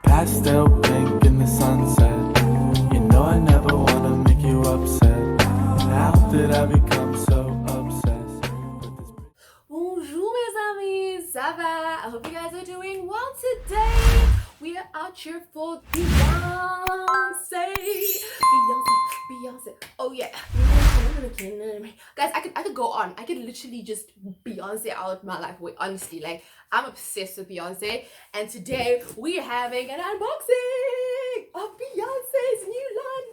Pastel pink in the sunset. You know I never wanna make you upset. How did I become so obsessed with this? Bonjour mes amis, ça va? I hope you guys are doing well today. We are out here for Beyonce. Beyonce. Oh yeah. Guys, I could go on. I could literally just Beyonce out my life. Wait, honestly, like I'm obsessed with Beyonce. And today we are having an unboxing of Beyonce's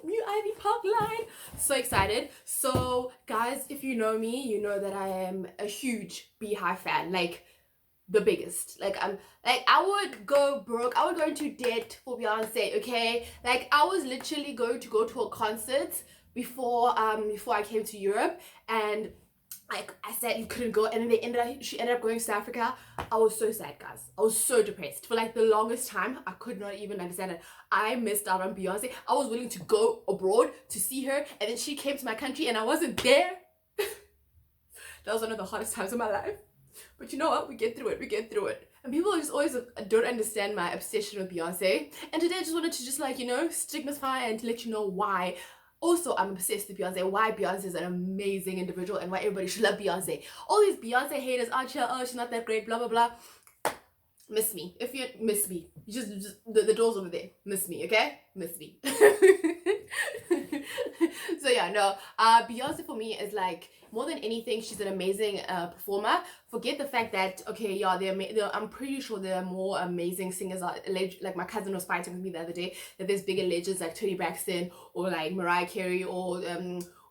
new Ivy Park line. So excited. So guys, if you know me, you know that I am a huge Beyhive fan. Like the biggest. I would go broke. I would go into debt for Beyonce, okay? Like I was literally going to go to a concert before I came to Europe, and like I said you couldn't go, and then she ended up going to South Africa. I was so sad, guys. I was so depressed. For like the longest time, I could not even understand it. I missed out on Beyonce. I was willing to go abroad to see her, and then she came to my country and I wasn't there. That was one of the hardest times of my life. But you know what? We get through it. And people just always don't understand my obsession with Beyonce. And today I just wanted to just like, stigmatify and let you know why. Also, I'm obsessed with Beyonce, why Beyonce is an amazing individual and why everybody should love Beyonce. All these Beyonce haters out here, oh, she's not that great, blah, blah, blah. Miss me. If you miss me, just the door's over there. Miss me, okay? Miss me. So yeah, no, Beyonce for me is like, more than anything, she's an amazing performer. Forget the fact that, okay, yeah, I'm pretty sure there are more amazing singers out. Like my cousin was fighting with me the other day that there's bigger legends like Toni Braxton or like Mariah Carey or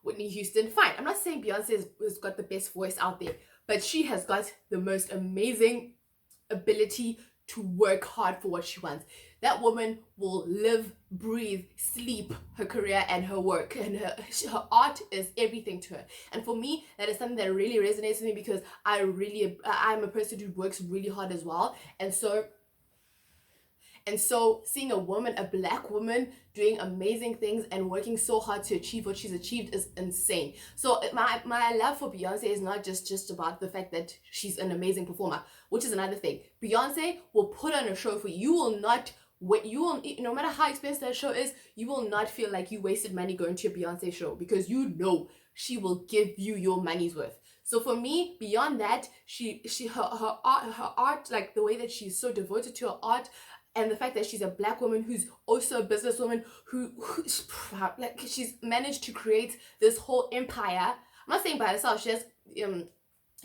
Whitney Houston. Fine, I'm not saying Beyonce has got the best voice out there, but she has got the most amazing ability to work hard for what she wants. That woman will live, breathe, sleep her career and her work, and her art is everything to her. And for me, that is something that really resonates with me because I'm a person who works really hard as well. And so seeing a black woman doing amazing things and working so hard to achieve what she's achieved is insane. So my love for Beyonce is not just about the fact that she's an amazing performer, which is another thing. Beyonce will put on a show for you. No matter how expensive that show is, you will not feel like you wasted money going to a Beyonce show because you know she will give you your money's worth. So for me, beyond that, her art, like the way that she's so devoted to her art, and the fact that she's a black woman who's also a businesswoman who like she's managed to create this whole empire. I'm not saying by herself, she has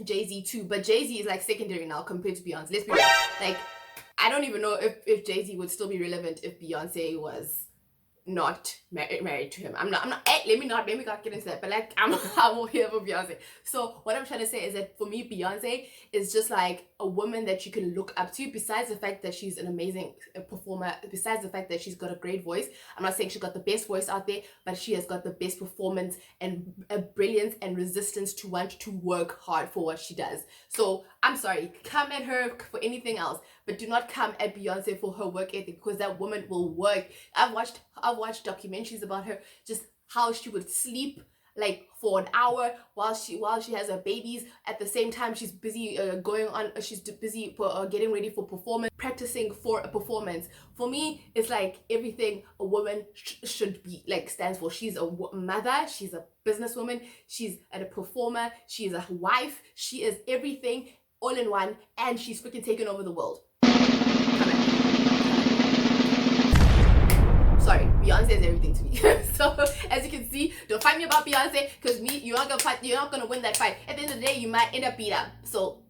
Jay-Z too, but Jay-Z is like secondary now compared to Beyonce. Let's be real. Like I don't even know if Jay-Z would still be relevant if Beyonce was not married to him. Let me not get into that, but like I'm all here for Beyonce. So what I'm trying to say is that for me, Beyonce is just like a woman that you can look up to. Besides the fact that she's an amazing performer, besides the fact that she's got a great voice, I'm not saying she's got the best voice out there, but she has got the best performance and a brilliance and resistance to want to work hard for what she does. So I'm sorry, come at her for anything else, but do not come at Beyonce for her work ethic, because that woman will work. I've watched documentaries about her, just how she would sleep like for an hour while she has her babies. At the same time, she's busy getting ready for performance, practicing for a performance. For me, it's like everything a woman should be like, stands for. She's a mother, she's a businesswoman, she's a performer, she's a wife, she is everything all in one, and she's freaking taken over the world. Sorry, Beyonce is everything to me. So as you can see, don't fight me about Beyonce, because you're not gonna win that fight. At the end of the day, you might end up beat up. So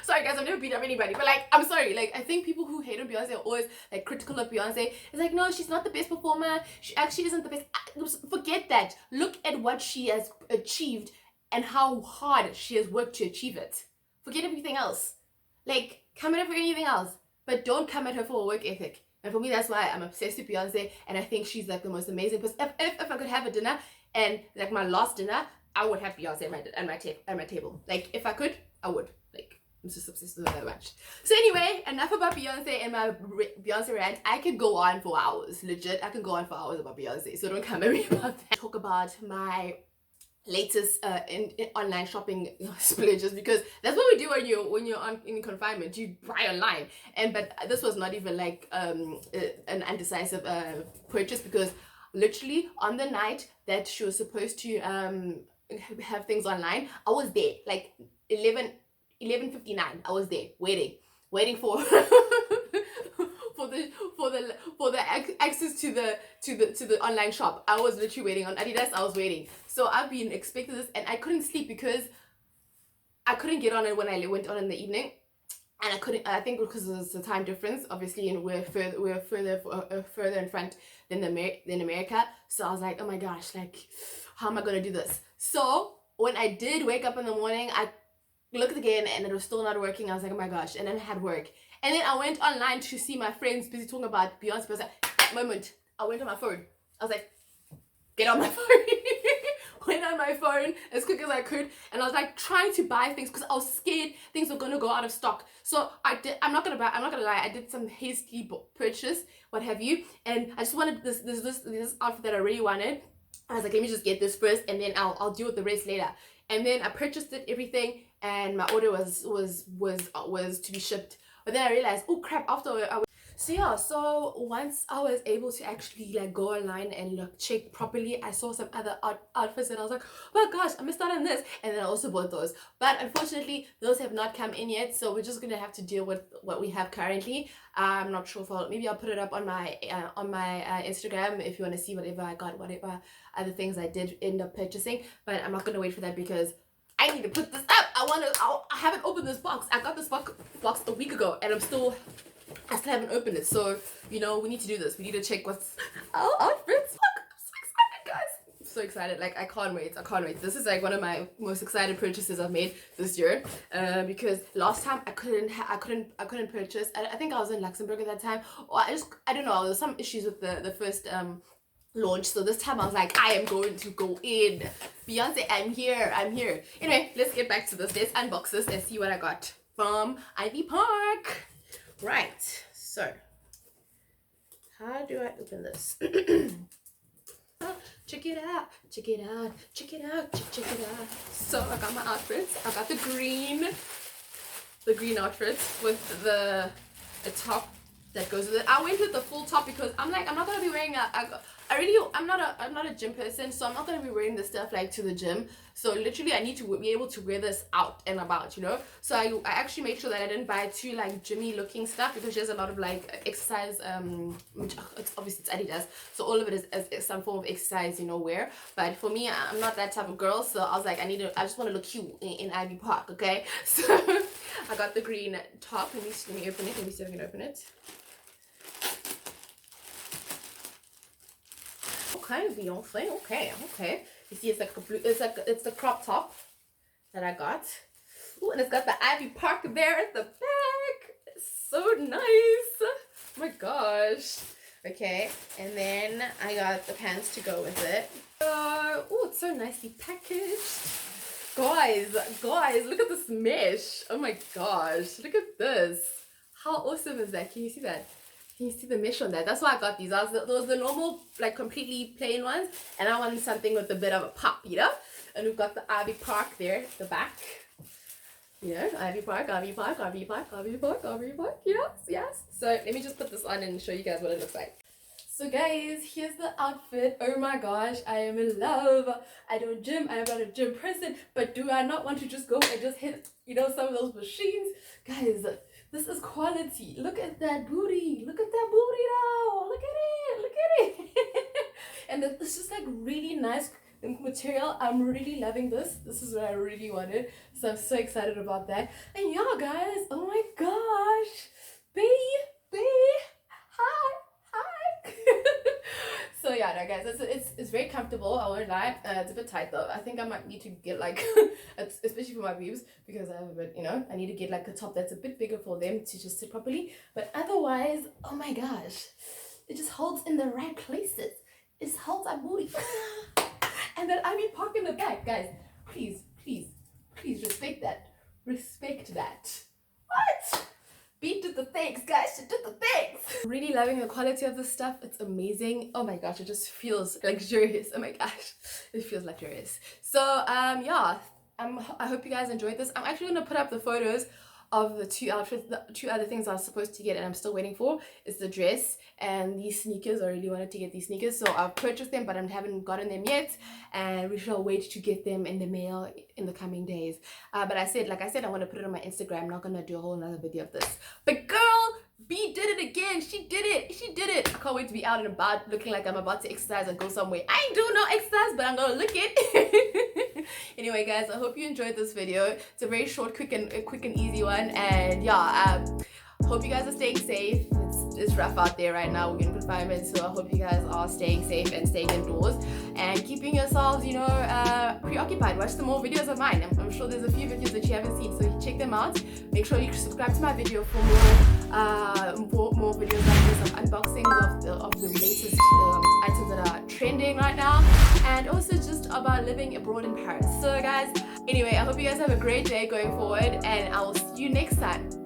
sorry guys, I've never beat up anybody, but like I'm sorry. Like I think people who hate on Beyonce are always like critical of Beyonce. It's like, no, she's not the best performer. She actually isn't the best. Forget that. Look at what she has achieved and how hard she has worked to achieve it. Forget everything else. Like come at her for anything else, but don't come at her for a work ethic. And for me, that's why I'm obsessed with Beyonce, and I think she's like the most amazing person. If I could have a dinner, and like my last dinner, I would have Beyonce at my table. Like if I could, I would. Like I'm just obsessed with her that much. So anyway, enough about Beyonce and my Beyonce rant. I could go on for hours. Legit, I can go on for hours about Beyonce. So don't come at me about that. Talk about my latest in online shopping splurges, because that's what we do when you're in confinement. You buy online. But this was not even like an undecisive purchase, because literally on the night that she was supposed to have things online, I was there like 11:59. I was there waiting for for the access to the online shop. I was literally waiting on Adidas. I was waiting. So I've been expecting this, and I couldn't sleep because I couldn't get on it when I went on in the evening, and I think because it's the time difference, obviously, and we're further in front than America. So I was like, oh my gosh, like, how am I gonna do this? So when I did wake up in the morning, I looked again and it was still not working. I was like, oh my gosh. And then I had work. And then I went online to see my friends busy talking about Beyonce. But I was like, that moment, I went on my phone. I was like, get on my phone. Went on my phone as quick as I could. And I was like trying to buy things because I was scared things were going to go out of stock. So I'm not going to lie. I did some hasty purchase, what have you. And I just wanted this outfit that I really wanted. I was like, let me just get this first and then I'll deal with the rest later. And then I purchased it, everything, and my order was to be shipped. But then I realized, oh crap, so once I was able to actually like go online and check properly, I saw some other outfits and I was like, oh my gosh, I missed out on this. And then I also bought those. But unfortunately, those have not come in yet. So we're just going to have to deal with what we have currently. I'm not sure if maybe I'll put it up on my Instagram if you want to see whatever I got, whatever other things I did end up purchasing. But I'm not going to wait for that because I need to put this up. I haven't opened this box. I got this box a week ago and I still haven't opened it. So, we need to do this. We need to check what's our outfits. Look, I'm so excited, guys. I'm so excited. Like, I can't wait. This is like one of my most excited purchases I've made this year. Because last time I couldn't purchase. I think I was in Luxembourg at that time. Or I don't know. There was some issues with the first launch. So this time I was like, I am going to go in. Beyonce, I'm here. Anyway, let's get back to this. Let's unbox this and see what I got from Ivy Park. Right, so how do I open this? Check it out. So I got my outfits. I got the green outfits with the top that goes with it. I went with the full top because I'm not gonna be wearing I'm not a gym person, so I'm not gonna be wearing this stuff like to the gym. So literally I need to be able to wear this out and about, So I actually made sure that I didn't buy too like gymmy looking stuff because there's a lot of like exercise which it's Adidas, so all of it is some form of exercise wear. But for me, I'm not that type of girl, so I was like, I just want to look cute in Ivy Park, okay? So I got the green top. Let me open it. Let me see if I can open it. Okay, Beyonce. Okay. You see, it's like a blue. It's the crop top that I got. Ooh, and it's got the Ivy Park there at the back. It's so nice. Oh my gosh. Okay, and then I got the pants to go with it. Oh, it's so nicely packaged. Guys, look at this mesh. Oh my gosh, look at this. How awesome is that? Can you see that? Can you see the mesh on that? That's why I got these. Those the normal, like completely plain ones, and I wanted something with a bit of a pop, And we've got the Ivy Park there at the back. Ivy Park. Yes. So let me just put this on and show you guys what it looks like. So guys, here's the outfit. Oh my gosh, I am in love. I don't gym. I am not a gym person, but do I not want to just go and just hit, some of those machines? Guys, this is quality. Look at that booty. Look at that booty now. Look at it. And it's just like really nice material. I'm really loving this. This is what I really wanted. So I'm so excited about that. And y'all guys, oh my gosh. Hi. So yeah, no guys, it's very comfortable. I won't lie. It's a bit tight though. I think I might need to get like, especially for my boobs, because I have a bit, I need to get like a top that's a bit bigger for them to just sit properly. But otherwise, oh my gosh, it just holds in the right places. It holds our booty. And then Ivy Park in the back, guys. Please respect that. Respect that. What? B did the things, guys. She did the things. Really loving the quality of this stuff. It's amazing. Oh my gosh, it just feels luxurious. Oh my gosh, it feels luxurious. So yeah, I hope you guys enjoyed this. I'm actually gonna put up the photos of the two outfits. The two other things I was supposed to get and I'm still waiting for is the dress and these sneakers. I really wanted to get these sneakers, so I've purchased them, but I haven't gotten them yet, and we shall wait to get them in the mail in the coming days. But like I said, I want to put it on my Instagram. I'm not gonna do a whole another video of this. But girl, B did it again. She did it. She did it. I can't wait to be out and about looking like I'm about to exercise and go somewhere. I ain't doing no exercise, but I'm gonna look it. Anyway, guys, I hope you enjoyed this video. It's a very short, quick and easy one. And yeah, hope you guys are staying safe. It's rough out there right now. We're in confinement, so I hope you guys are staying safe and staying indoors and keeping yourselves, you know, preoccupied. Watch some more videos of mine. I'm sure there's a few videos that you haven't seen, so check them out. Make sure you subscribe to my video for more videos like this, of unboxings of the latest items that are trending right now, and also just about living abroad in Paris. So guys, anyway, I hope you guys have a great day going forward, and I will see you next time.